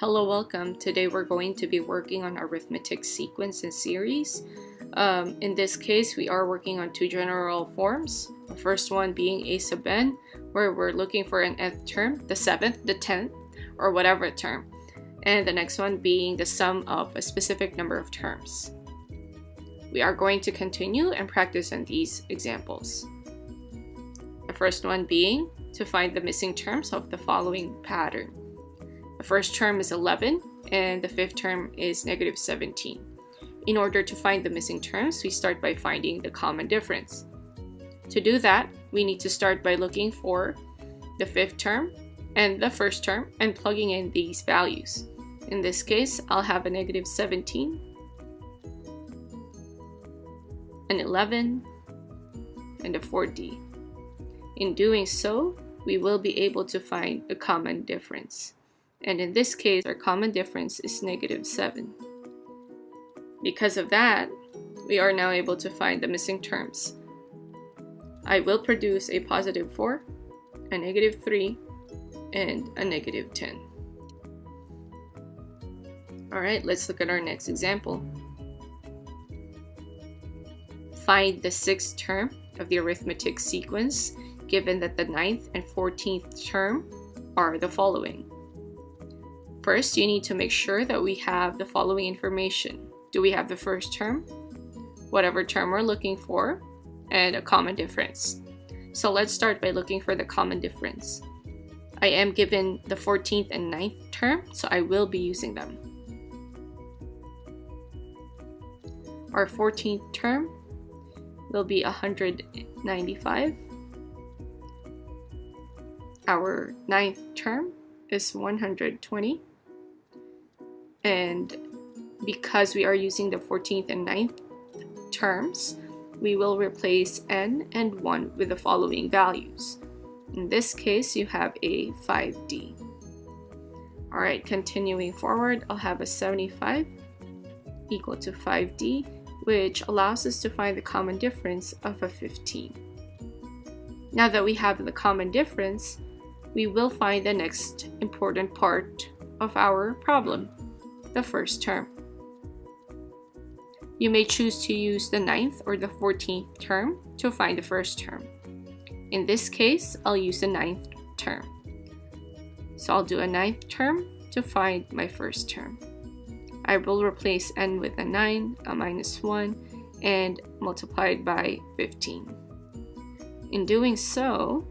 Hello, welcome. Today we're going to be working on arithmetic sequence and series. In this case, we are working on two general forms. The first one being a sub n, where we're looking for an nth term, the 7th, the 10th, or whatever term. And the next one being the sum of a specific number of terms. We are going to continue and practice on these examples. The first one being to find the missing terms of the following pattern. The first term is 11 and the fifth term is negative 17. In order to find the missing terms, we start by finding the common difference. To do that, we need to start by looking for the fifth term and the first term and plugging in these values. In this case, I'll have a negative 17, an 11, and a 4D. In doing so, we will be able to find the common difference. And in this case, our common difference is negative 7. Because of that, we are now able to find the missing terms. I will produce a positive 4, a negative 3, and a negative 10. Alright, let's look at our next example. Find the sixth term of the arithmetic sequence given that the 9th and 14th term are the following. First, you need to make sure that we have the following information. Do we have the first term, whatever term we're looking for, and a common difference? So let's start by looking for the common difference. I am given the 14th and 9th term, so I will be using them. Our 14th term will be 195. Our 9th term is 120. And because we are using the 14th and 9th terms, we will replace n and 1 with the following values. In this case, you have a 5D. Alright, continuing forward, I'll have a 75 equal to 5D, which allows us to find the common difference of a 15. Now that we have the common difference, we will find the next important part of our problem, the first term. You may choose to use the 9th or the 14th term to find the first term. In this case, I'll use the 9th term. So I'll do a 9th term to find my first term. I will replace n with a 9, a minus 1, and multiplied by 15. In doing so,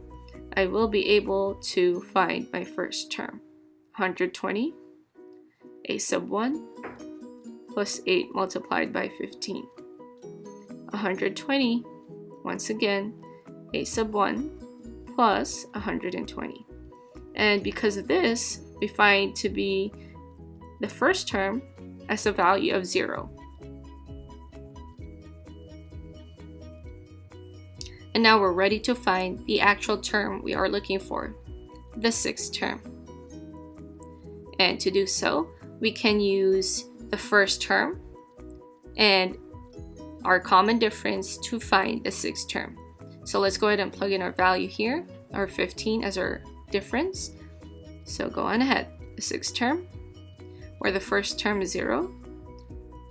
I will be able to find my first term, 120, a sub 1, plus 8 multiplied by 15. 120, once again, a sub 1, plus 120. And because of this, we find to be the first term as a value of 0. And now we're ready to find the actual term we are looking for, the sixth term. And to do so, we can use the first term and our common difference to find the sixth term. So let's go ahead and plug in our value here, our 15 as our difference. So go on ahead, the sixth term, where the first term is 0,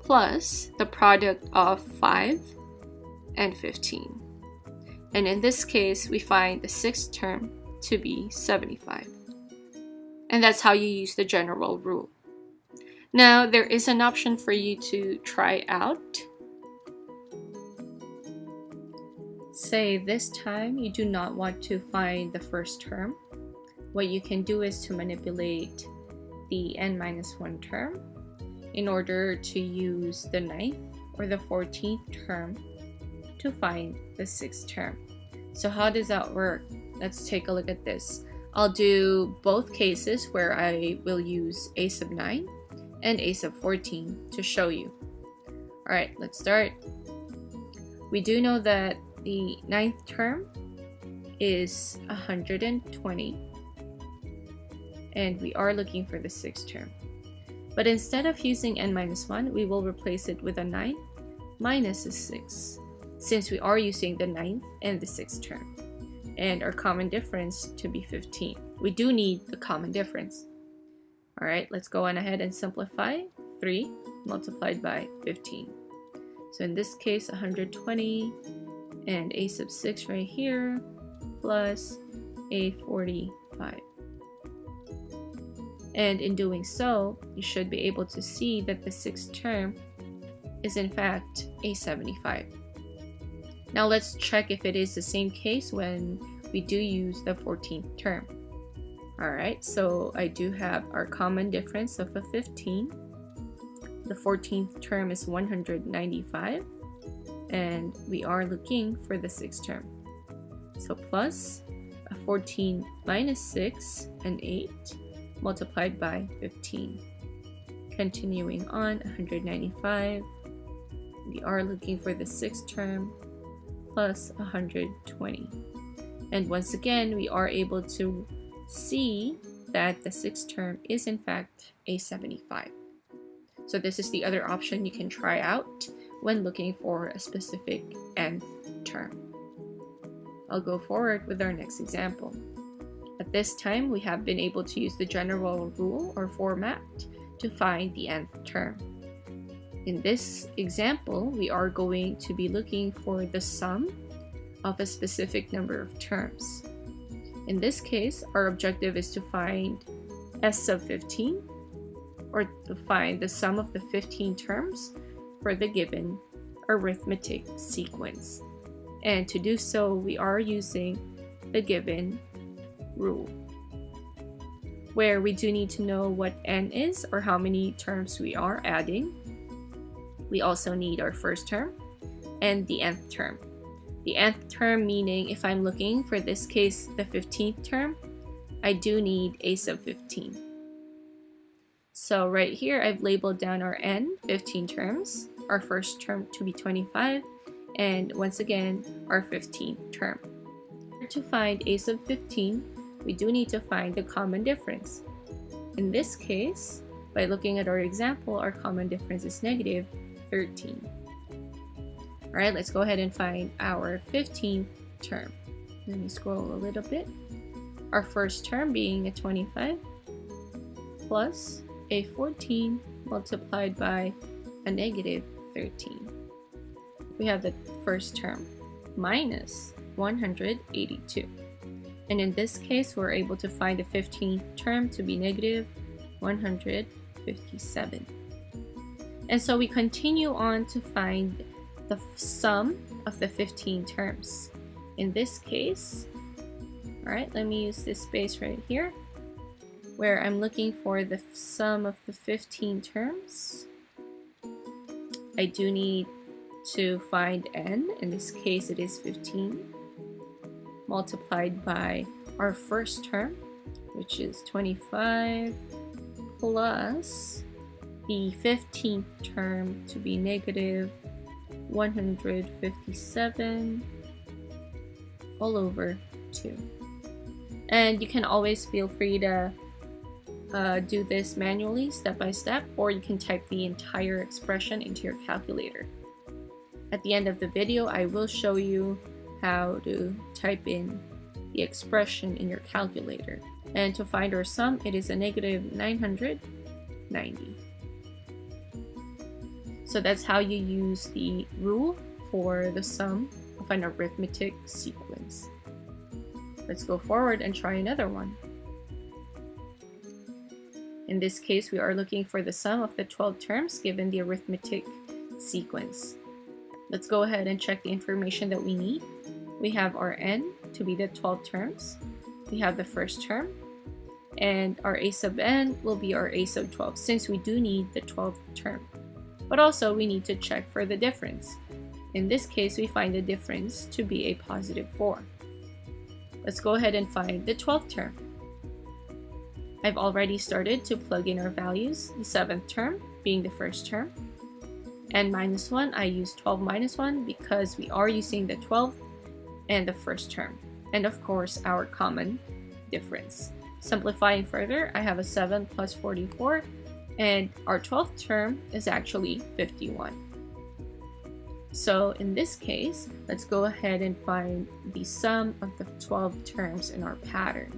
plus the product of 5 and 15. And in this case, we find the sixth term to be 75. And that's how you use the general rule. Now, there is an option for you to try out. Say this time you do not want to find the first term. What you can do is to manipulate the n-1 term in order to use the 9th or the 14th term to find the sixth term. So how does that work? Let's take a look at this. I'll do both cases where I will use a sub 9 and a sub 14 to show you. Alright, let's start. We do know that the 9th term is 120 and we are looking for the sixth term. But instead of using n-1, we will replace it with a 9 minus a 6, since we are using the 9th and the 6th term, and our common difference to be 15. We do need the common difference. All right, let's go on ahead and simplify. 3 multiplied by 15. So in this case, 120 and a sub 6 right here plus a 45. And in doing so, you should be able to see that the sixth term is in fact a 75. Now let's check if it is the same case when we do use the 14th term. Alright, so I do have our common difference of a 15. The 14th term is 195, and we are looking for the sixth term. So plus a 14 minus 6 and 8 multiplied by 15. Continuing on, 195. We are looking for the sixth term plus 120. And once again, we are able to see that the sixth term is in fact a 75. So this is the other option you can try out when looking for a specific nth term. I'll go forward with our next example. At this time, we have been able to use the general rule or format to find the nth term. In this example, we are going to be looking for the sum of a specific number of terms. In this case, our objective is to find s sub 15, or to find the sum of the 15 terms for the given arithmetic sequence. And to do so, we are using the given rule, where we do need to know what n is, or how many terms we are adding. We also need our first term and the nth term. The nth term meaning if I'm looking for this case the 15th term, I do need a sub 15. So right here I've labeled down our n, 15 terms, our first term to be 25, and once again our 15th term. To find a sub 15, we do need to find the common difference. In this case, by looking at our example, our common difference is negative 13. Alright, let's go ahead and find our 15th term. Let me scroll a little bit. Our first term being a 25 plus a 14 multiplied by a negative 13. We have the first term minus 182. And in this case, we're able to find the 15th term to be negative 157. And so we continue on to find the sum of the 15 terms. In this case, all right, let me use this space right here, where I'm looking for the sum of the 15 terms. I do need to find n. In this case, it is 15 multiplied by our first term, which is 25, plus the 15th term to be negative 157 all over 2. And you can always feel free to do this manually, step by step, or you can type the entire expression into your calculator. At the end of the video, I will show you how to type in the expression in your calculator. And to find our sum, it is a negative 990. So that's how you use the rule for the sum of an arithmetic sequence. Let's go forward and try another one. In this case, we are looking for the sum of the 12 terms given the arithmetic sequence. Let's go ahead and check the information that we need. We have our n to be the 12 terms. We have the first term, and our a sub n will be our a sub 12 since we do need the 12th term. But also we need to check for the difference. In this case, we find the difference to be a positive 4. Let's go ahead and find the 12th term. I've already started to plug in our values, the 7th term being the first term. And minus 1, I use 12 minus 1 because we are using the 12th and the first term. And of course, our common difference. Simplifying further, I have a 7 plus 44, and our 12th term is actually 51. So in this case, let's go ahead and find the sum of the 12 terms in our pattern.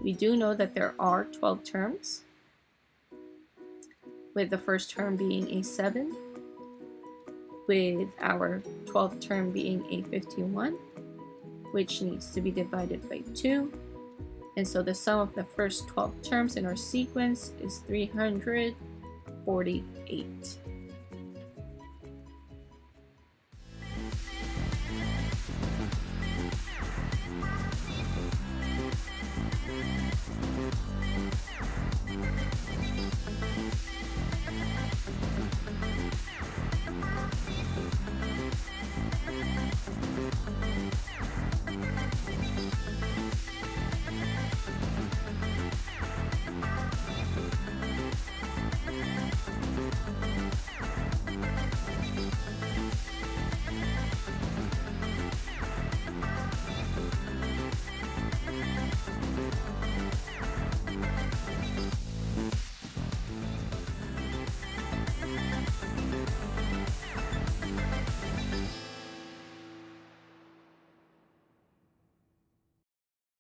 We do know that there are 12 terms, with the first term being a 7, with our 12th term being a 51, which needs to be divided by 2. And so the sum of the first 12 terms in our sequence is 348.